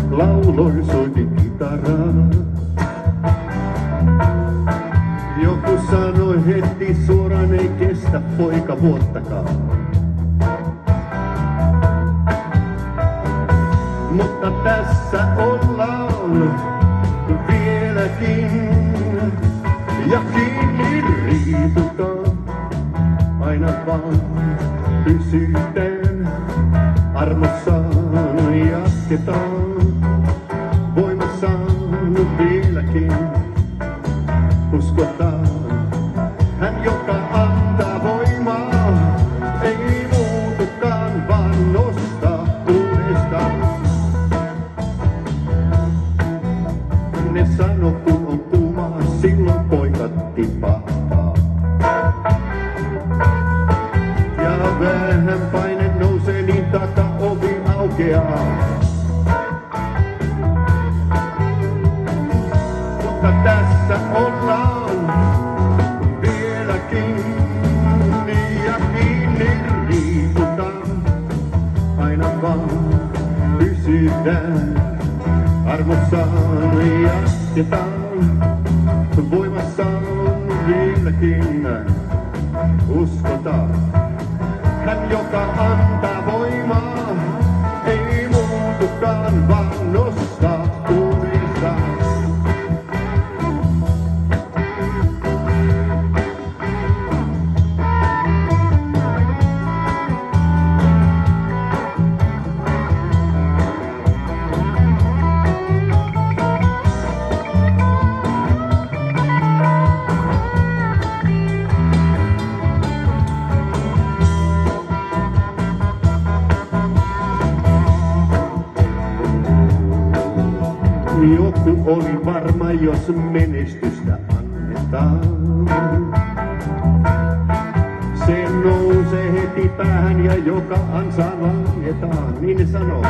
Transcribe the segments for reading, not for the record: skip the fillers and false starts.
lauloin, soitin kitaraa. Joku sanoi heti suoraan, ei kestä poika vuottakaan. Mutta tässä ollaan vieläkin ja kiinni riisutaan. Aina vaan pysytään, armossaan jatketaan. Voimassaan vieläkin uskotaan. Hän, joka antaa voimaa, ei muutukaan, vaan nostaa uudestaan. Ne sano, kun on kuumaa, silloin poika tipahtaa. Ja vähän paine nousee, niin takaovi aukeaa. Mutta tässä ollaan vieläkin ja kiinni riiputaan. Aina vaan pysytään, armossaan jatketaan. Voimassaan vieläkin uskotaan. Hän, joka antaa voimaa, ei muutukaan, vaan nostaa uudestaan. Joku oli varma, jos menestystä annetaan. Se nousee heti päähän ja joka ansaa langetaan. Niin ne sanoo.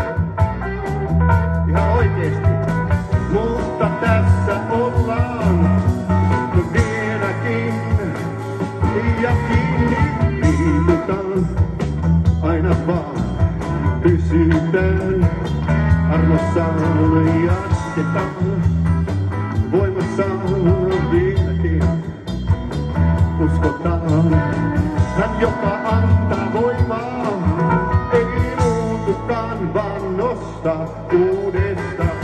Ihan oikeesti. Mutta tässä ollaan vieläkin ja kiinni viivutaan. Aina vaan pysytään, armossaan jatketaan. Voimassaan vieläkin uskotaan. Hän, joka antaa voimaa, ei muutukaan, vaan nostaa uudestaan.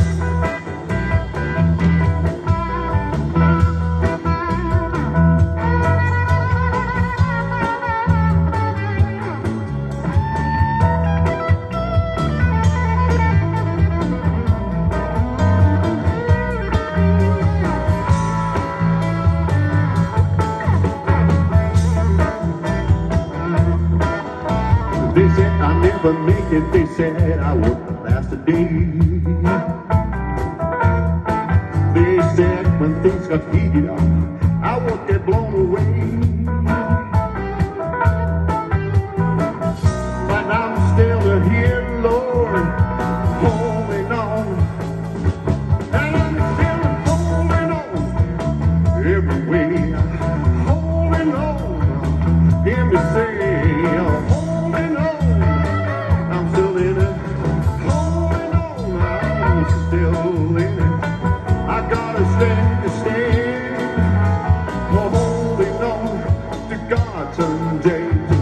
They said I'll never make it, they said I wouldn't last a day. They said when things got heated up, I would get blown away. But I'm still here, Lord, holding on. And I'm still holding on every way, holding on. Hear me say, someday to